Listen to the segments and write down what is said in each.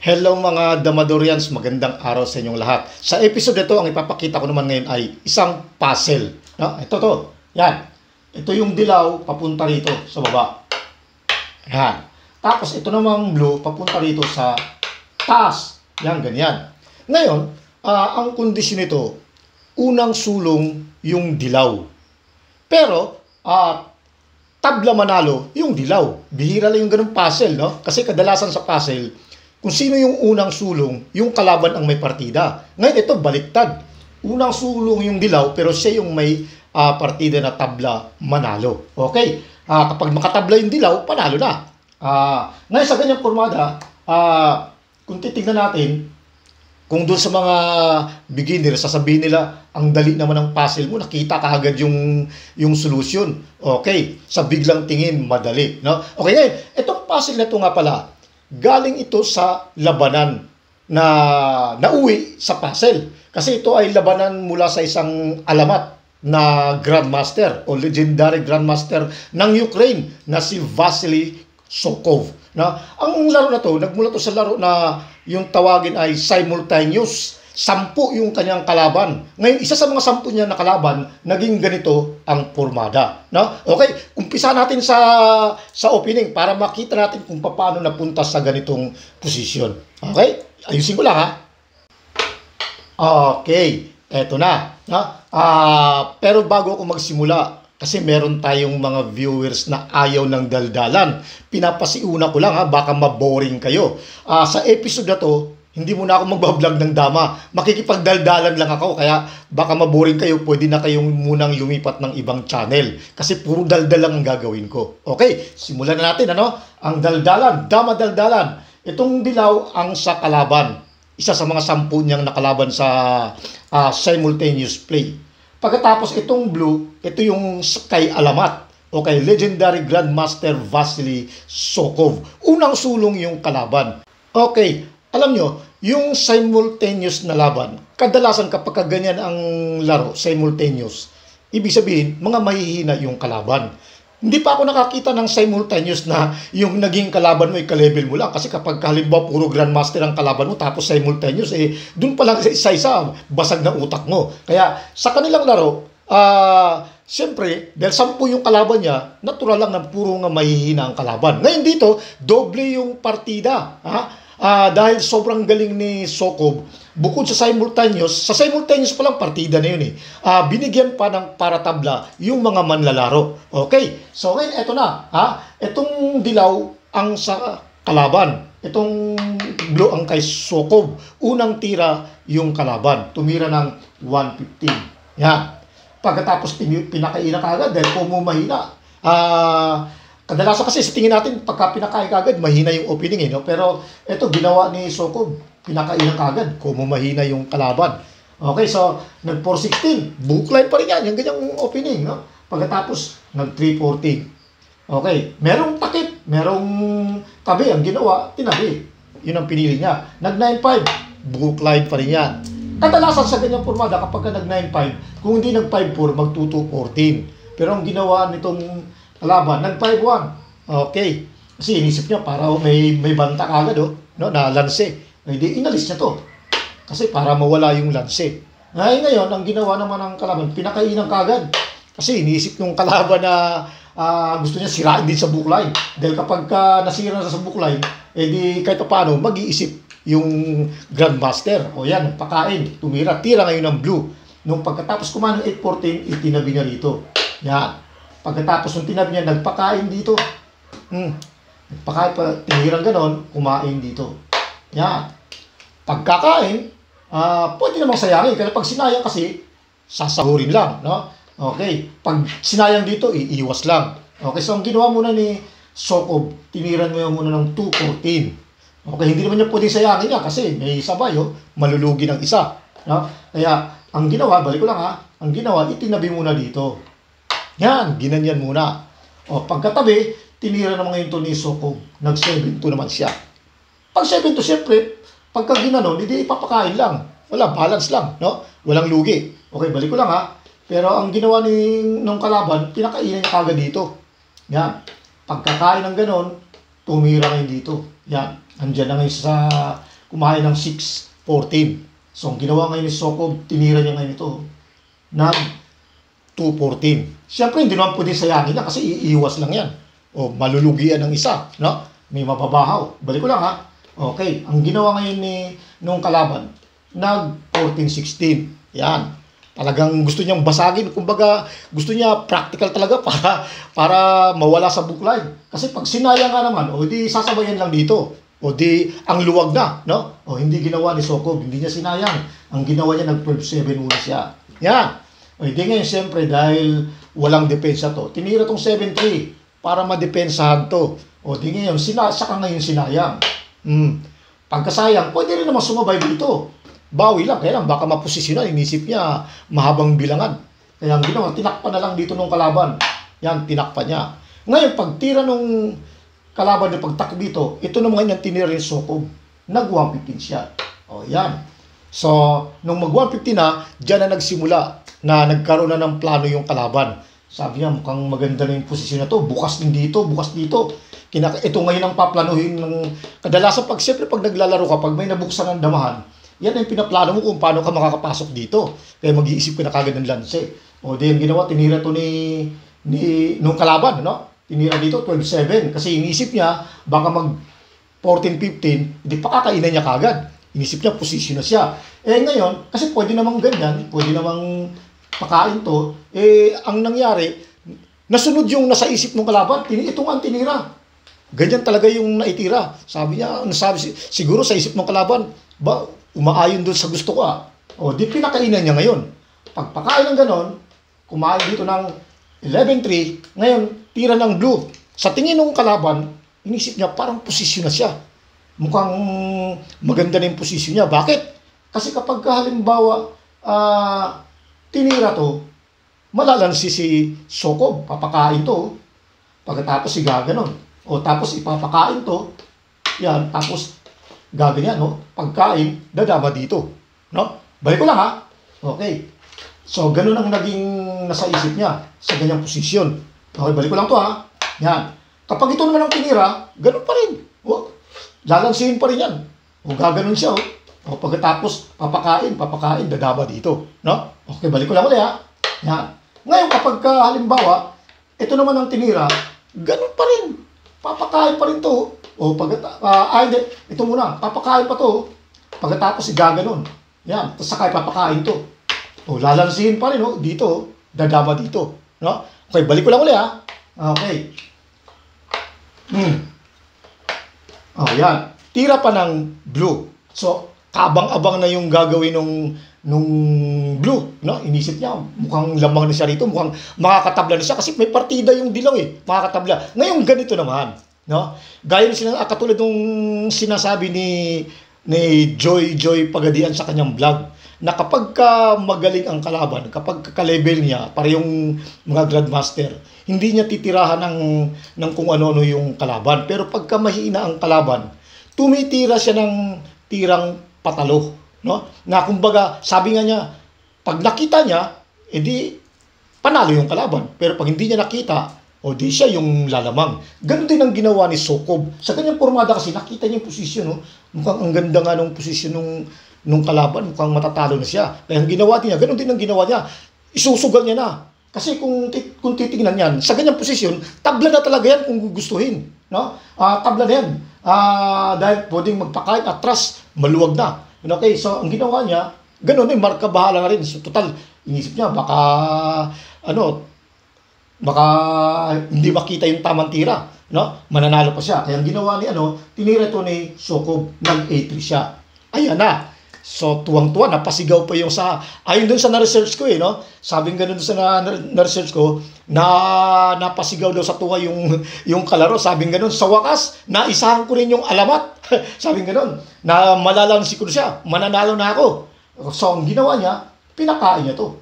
Hello mga Damadorians, magandang araw sa inyong lahat. Sa episode ito, ang ipapakita ko naman ngayon ay isang puzzle. No? Ito. Yan. Ito yung dilaw papunta rito sa baba. Yan. Tapos ito namang blue papunta rito sa taas. Yan, ganyan. Ngayon, ang kondisyon nito, unang sulong yung dilaw. Pero, tabla manalo yung dilaw. Bihira lang yung ganung puzzle, no? Kasi kadalasan sa puzzle, kung sino yung unang sulong, yung kalaban ang may partida. Ngayon ito, baliktad. Unang sulong yung dilaw, pero siya yung may partida na tabla manalo. Okay? Kapag makatabla yung dilaw, panalo na. Ngayon sa ganyang formada, kung titignan natin, kung doon sa mga beginner, sasabihin nila, ang dali naman ng puzzle mo, nakita kaagad yung solution. Okay? Sa biglang tingin, madali. No? Okay, ngayon, itong puzzle na ito nga pala, galing ito sa labanan na nauwi sa puzzle. Kasi ito ay labanan mula sa isang alamat na Grandmaster o legendary Grandmaster ng Ukraine na si Vasily Sokov. Ang laro na to, nagmula to sa laro na yung tawagin ay simultaneous. 10 yung kanyang kalaban. Ngayon, isa sa mga 10 niya na kalaban, naging ganito ang formada. No? Okay, umpisa natin sa opening para makita natin kung paano napunta sa ganitong posisyon. Okay? Ayusin ko lang ha. Okay, eto na. Pero bago ako magsimula, kasi meron tayong mga viewers na ayaw ng daldalan. Pinapasiuna ko lang ha, baka maboring kayo. Sa episode na to, hindi muna ako magbablog ng dama. Makikipagdaldalan lang ako. Kaya baka maboring kayo, pwede na kayong munang lumipat ng ibang channel. Kasi puro daldal lang ang gagawin ko. Okay, simulan na natin. Ang daldalan, dama-daldalan. Itong dilaw ang sa kalaban. Isa sa mga 10 niyang nakalaban sa simultaneous play. Pagkatapos itong blue, ito yung kay alamat. Okay, legendary Grandmaster Vasily Sokov. Unang sulong yung kalaban. Okay, alam nyo, yung simultaneous na laban, kadalasan kapag ganyan ang laro, simultaneous, ibig sabihin, mga mahihina yung kalaban. Hindi pa ako nakakita ng simultaneous na yung naging kalaban mo, ka-level mo lang. Kasi kapag halimbawa puro Grandmaster ang kalaban mo, tapos simultaneous, dun pa lang isa-isa, basag na utak mo. Kaya sa kanilang laro, siyempre, dahil 10 yung kalaban niya, natural lang na puro nga mahihina ang kalaban. Ngayon dito, doble yung partida. Dahil sobrang galing ni Sokov, bukod sa simultaneous pa lang partida na yun binigyan pa ng paratabla yung mga manlalaro. Okay, so ngayon eto na. Itong dilaw ang sa kalaban. Itong blue ang kay Sokov. Unang tira yung kalaban. Tumira ng 115. Yan. Pagkatapos pinakaina kagad dahil pumumahina. Kadalasan kasi sa tingin natin, pagka pinakain kagad, mahina yung opening Pero ito, ginawa ni Sokov, pinakain kagad, mahina yung kalaban. Okay, so, nag-416, bookline pa rin yan, yung ganyang opening, Pagkatapos, nag-314. Okay, merong takip, merong tabi, ang ginawa, tinabi. Yun ang pinili niya. Nag-95, bookline pa rin yan. Kadalasan sa ganyang formada, kapag nag-95, kung hindi nag-54, mag-2214. Pero ang ginawa nitong kalaban, nag-5-1. Okay. Kasi inisip niya para may banta agad na lanse. Hindi, inalis niya to. Kasi para mawala yung lanse. Ngayon, ang ginawa naman ng kalaban, pinakainan kagad. Kasi iniisip ng kalaban na gusto niya sirain din sa bookline. Dahil kapag nasira na sa bookline, edi kahit paano, mag-iisip yung Grandmaster. O yan, pakain, tumira, tira ngayon ng blue. Nung pagkatapos kumain ng 8-14, itinabi niya rito. Yan. Pagkatapos nung tinabi niya, nagpakain dito. Nagpakain pa, tinirang ganon, kumain dito. Yan. Pagkakain, pwede namang sayangin. Kaya pag sinayang kasi, sasahurin lang, no? Okay. Pag sinayang dito, iiwas lang. Okay, so ang ginawa muna ni Sokob, tiniran mo muna ng 2-14. Okay, hindi naman niya pwedeng sayangin niya kasi may sabay, malulugi ng isa. No? Kaya, ang ginawa, balik ko lang ang ginawa, itinabi muna dito. Yan, ginanyan muna. Pagkatabi, tinira naman ngayon to ni Sokob. Nag-7-2 naman siya. Pag 7-2, siyempre, pagka ginanon, hindi ipapakain lang. Wala, balance lang, no? Walang lugi. Okay, balik ko lang Pero ang ginawa nung kalaban, pinakainan niya kagad dito. Yan. Pagkakain ng ganon, tumira ngayon dito. Yan. Andiyan na ngayon sa kumain ng 6-14. So, ang ginawa ngayon ni Sokob, tinira niya ngayon ito ng 2-14. Siyempre, hindi naman pwede sayangin niya kasi iiwas lang yan. O malulugian ng isa. No? May mababahaw. Balik ko lang Okay. Ang ginawa ngayon nung kalaban, nag 14-16. Yan. Talagang gusto niyang basagin. Kumbaga, gusto niya practical talaga para mawala sa bookline. Kasi pag sinayang ka naman, di sasabayan lang dito. Di ang luwag na, no? Hindi ginawa ni Sokob, hindi niya sinayang. Ang ginawa niya, nag-12-7 muna siya. Yan. Di ngayon, siyempre, dahil walang depensa to, tinira tong 7-3 para madepensahan to. Di ngayon, saka ngayon sinayang. Pagkasayang, pwede rin naman sumabay dito. Bawi lang, kaya lang baka maposisyonan, inisip niya mahabang bilangan. Kaya ang ginawa, tinakpan na lang dito nung kalaban. Yan, tinakpan niya. Ngayon, pagtira nung kalaban yung pagtak dito, ito naman yung tinira ni Sokob. Nag-115 siya. Yan. So, nung mag-115 na, dyan na nagsimula na nagkaroon na ng plano yung kalaban. Sabi niya, mukhang maganda na yung posisyon na to. Bukas din dito, bukas dito. Ito ngayon ang paplanuhin ng kadalasan siyempre pag naglalaro ka, pag may nabuksan ng damahan, yan ang pinaplano mo kung paano ka makakapasok dito. Kaya mag-iisip ka na kagad ng lanse. Di yung ginawa, tinira to nung kalaban, no? Tinira dito, 12-7. Kasi inisip niya, baka mag 14-15, hindi pakakainan niya kagad. Inisip niya, posisyon na siya. Ngayon, kasi pwede namang ganyan, pwede namang pakain to. Ang nangyari, nasunod yung nasa isip ng kalaban, ito nga ang tinira. Ganyan talaga yung naitira. Sabi niya, siguro sa isip ng kalaban, umaayon doon sa gusto ko di pinakainan niya ngayon. Pagpakain ng ganon, kumain dito ng 11-3, ngayon, tira ng blue. Sa tingin ng kalaban, inisip niya parang posisyon na siya. Mukhang maganda na yung posisyon niya. Bakit? Kasi kapag halimbawa, tinira to, malalansi si Sokob, papakain to, pagkatapos si gaganon. Tapos ipapakain to, yan, tapos gaganyan, no? Pagkain, dadama dito. No? Balik ko lang, Okay. So, ganun ang naging nasa isip niya sa ganyang posisyon. Okay, balik ko lang to, Yan. Kapag ito naman ang tinira, ganun pa rin. Lalansihin pa rin yan. Gaganon siya, pagkatapos, papakain, dadama dito. No? Okay, balik ko lang ulit, Yan. Ngayon, kapag halimbawa, ito naman ang tinira, ganun pa rin. Papakain pa rin to. Ito muna, papakain pa to. Pagkatapos, gaganon. Yan, tapos saka papakain to. Lalansihin pa rin, dito, dadama dito. No? Okay, balik ko lang ulit, Okay. Yan. Tira pa ng blue. So, kabang-abang na yung gagawin nung blue, no? Inisip niya, mukhang lamang na siya rito, mukhang makakatabla na siya kasi may partida yung dilaw makakatabla. Ngayon ganito naman, no? Gaya ng katulad nung sinasabi ni Joy Pagadian sa kanyang vlog, na kapag magaling ang kalaban, kapag ka-level niya, para yung mga Grandmaster, hindi niya titirahan ng kung ano-ano yung kalaban. Pero pagka mahina ang kalaban, tumitira siya ng tirang patalo. No? Na kumbaga, sabi nga niya, pag nakita niya, edi panalo yung kalaban. Pero pag hindi niya nakita, di siya yung lalamang. Ganon din ang ginawa ni Sokob. Sa kanyang pormada kasi, nakita niya yung posisyon. Mukhang ang ganda nga ng posisyon nung kalaban, mukhang matatalo na siya. Kaya ang ginawa niya, ganun din ang ginawa niya. Isusugal niya na. Kasi kung titingnan yan, sa ganyang posisyon, tabla na talaga yan kung gugustuhin. No? Tabla na yan. Dahil pwedeng magpakain, atras, maluwag na. Okay, so ang ginawa niya, ganun eh, marka bahala na rin. So, total, inisip niya, baka hindi makita yung tamang tira. No? Mananalo pa siya. Kaya ang ginawa ni tinira ito ni Sokob, nag-A3 siya. Ayan na. So, tuwang-tuwa, napasigaw pa yung ayon dun sa na-research ko no? Sabing ganun sa na-research ko, napasigaw daw sa tuwa yung kalaro. Sabing ganun, sa wakas, naisahan ko rin yung alamat. Sabing ganun, na malalansi ko siya, mananalo na ako. So, ang ginawa niya, pinakain niya to.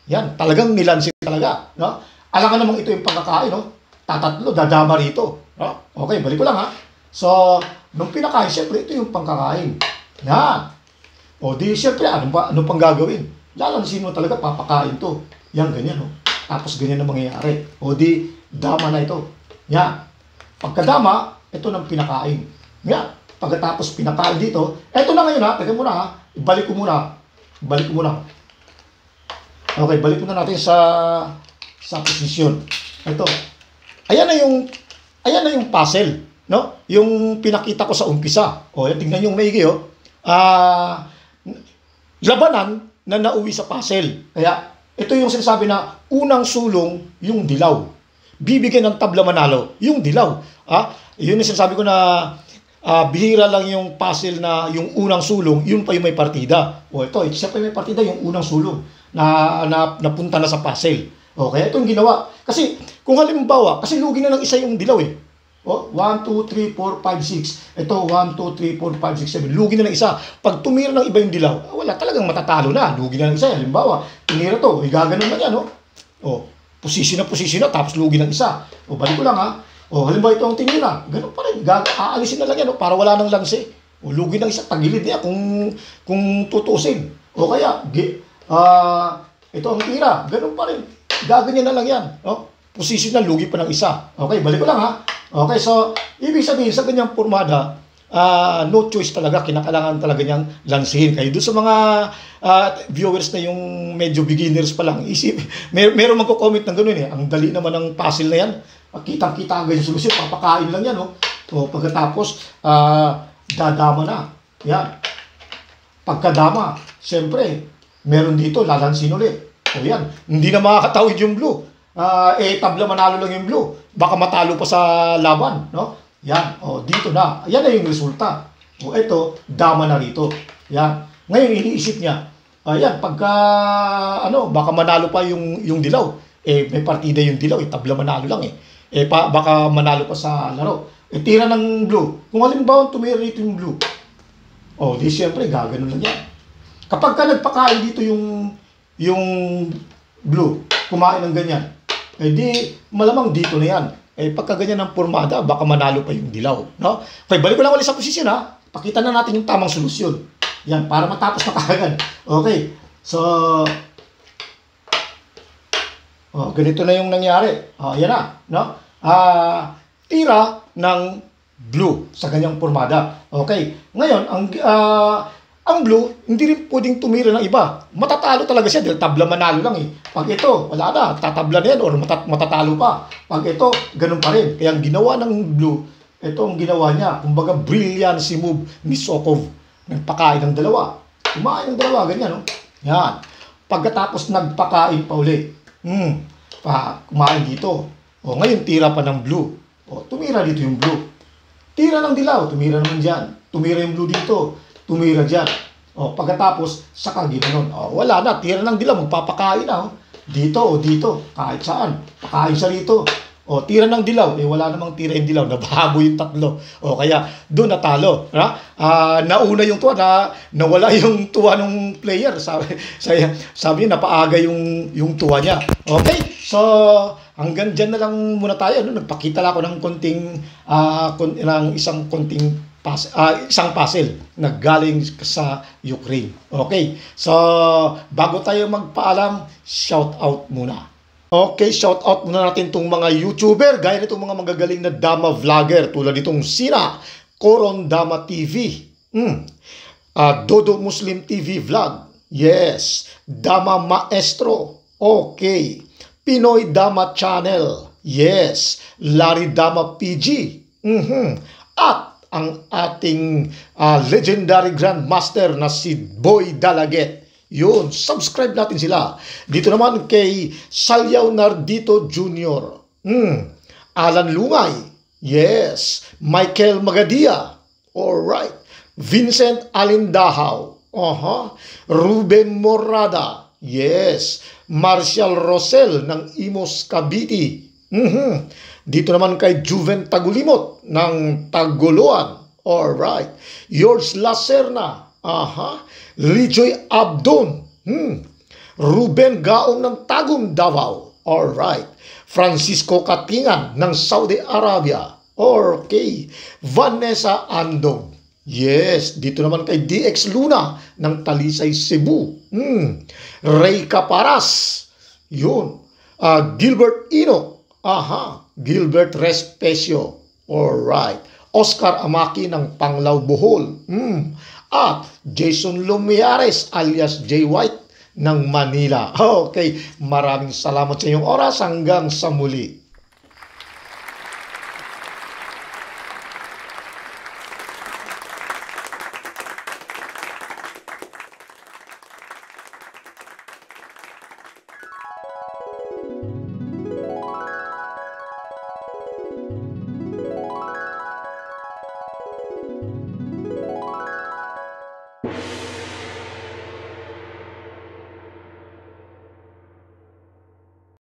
Yan, talagang nilansi talaga. No? Alam ka namang ito yung pagkakain, no? Tatatlo, dadama rito. No? Okay, balik ko lang ha. So, nung pinakain, syempre, ito yung pangkakain. Yan. O di, syempre, ano pang gagawin? Lalansin mo talaga, papakain to. Yan, ganyan, no? Tapos ganyan na mangyayari. O di, dama na ito. Yan. Pagkadama, ito nang pinakain. Yan. Pagkatapos pinakain dito, ito na ngayon ha, teka muna ha, balik ko muna. Okay, balik muna natin sa posisyon. Ito. Ayan na yung puzzle, no? Yung pinakita ko sa umpisa. O, yan, tingnan yung maigi, oh. Labanan na nauwi sa puzzle. Kaya, ito yung sinasabi na unang sulong, yung dilaw. Bibigyan ng tabla manalo, yung dilaw. Yun yung sinasabi ko na bihira lang yung puzzle na yung unang sulong, yun pa yung may partida. O ito, siya pa yung may partida, yung unang sulong na napunta na sa puzzle. O, kaya ito yung ginawa. Kasi, kung halimbawa, kasi lugi na ng isa yung dilaw eh. O, 1, 2, 3, 4, 5, 6. Ito, 1, 2, 3, 4, 5, 6, 7. Lugi na ng isa. Pag tumira ng iba yung dilaw, wala, talagang matatalo na. Lugi na ng isa. Halimbawa, tumira to, gaganon na yan, no? O, posisyon na, tapos lugi ng isa. O, balik ko lang ha. O, halimbawa ito ang tinira. Ganun pa rin. Aalisin na lang yan, no? Para wala nang lansi. O, lugi ng isa. Tagilid niya kung tutusin. O, kaya, ito ang tira. Ganun pa rin. Gaganyan na lang yan. No? Posisyon na, lugi pa ng isa. Okay, balik ko lang ha. Okay, so, ibig sabihin, sa ganyang pormada, no choice talaga, kinakailangan talaga niyang lansihin. Kayo doon sa mga viewers na yung medyo beginners pa lang, meron magko-comment ng gano'n eh. Ang dali naman ng puzzle na yan. Kitang-kita ang ganyan solusyon, papakain lang yan. No? O, pagkatapos, dadama na. Yan. Pagkadama, siyempre, meron dito, lalansin ulit. O yan, hindi na makakatawid yung blue. Tabla manalo lang yung blue. Baka matalo pa sa laban, no? Yan, dito na. Yan na yung resulta. O ito, dama na rito. Yan. Ngayon iniisip niya, yan, pagka baka manalo pa yung dilaw. May partida yung dilaw, tabla manalo lang baka manalo pa sa laro. Tira ng blue. Kung halimbawa tumira rito yung blue. Di siyempre gaganon lang yan. Kapag ka nagpakain dito yung blue, kumain ng ganyan, di malamang dito na yan. Pagka ganyan ng pormada, baka manalo pa yung dilaw. No? Okay, balik ko lang ulit sa posisyon ha. Pakita na natin yung tamang solusyon. Yan, para matapos na kagad. Okay, so, ganito na yung nangyari. Yan na. No? Tira ng blue sa ganyang pormada. Okay, ngayon, ang blue, hindi rin pwedeng tumira ng iba. Matatalo talaga siya dahil tabla manalo lang eh. Pag ito, wala na, tatabla na yan or matatalo pa. Pag ito, ganun pa rin. Kaya ang ginawa ng blue, ito ang ginawa niya. Kumbaga, brilliancy move ni Sokob. Nagpakain ng dalawa. Kumain ng dalawa, ganyan, no? Yan. Pagkatapos nagpakain pa uli. Kumain dito. Ngayon, tira pa ng blue. Tumira dito yung blue. Tira ng dilaw, tumira naman dyan. Tumira yung blue dito. Tumira dyan. Pagkatapos, saka ginanon. Wala na, tira ng dilaw, magpapakain na. Dito o dito, kahit saan. Pakain siya rito. Tira ng dilaw. Wala namang tira yung dilaw. Nabahabo yung tatlo. Kaya, doon natalo. Nauna yung tuwa, nawala yung tuwa ng player. Sabi niya, napaaga yung tuwa niya. Okay? So, hanggang dyan na lang muna tayo. Nagpakita lang ako ng isang isang puzzle na galing sa Ukraine. Okay, so bago tayo magpaalam, shout out muna. Okay, shout out muna natin itong mga YouTuber, gaya nitong mga magagaling na Dama vlogger tulad nitong sina Coron Dama TV. Dodo Muslim TV Vlog. Yes. Dama Maestro. Okay. Pinoy Dama Channel. Yes. Larry Dama PG. At ang ating legendary grandmaster na si Boy Dalaget. Yun, subscribe natin sila. Dito naman kay Salyaw Nardito Jr. Alan Lungay. Yes. Michael Magadia. Alright. Vincent Alindahaw. Ruben Morada. Yes. Marcial Rosel ng Imos Cavite. Dito naman kay Juven Tagulimot ng Taguluan. Alright. Yours Lacerna. Lijoy Abdon. Ruben Gaong ng Tagum, Davao. Alright. Francisco Katingan ng Saudi Arabia. Okay. Vanessa Andong. Yes. Dito naman kay DX Luna ng Talisay, Cebu. Ray Caparas. Yun. Gilbert Ino. Gilbert Respecio. Alright. Oscar Amaki ng Panglao, Bohol. At Jason Lumiares alias Jay White ng Manila. Okay, maraming salamat sa inyong oras. Hanggang sa muli.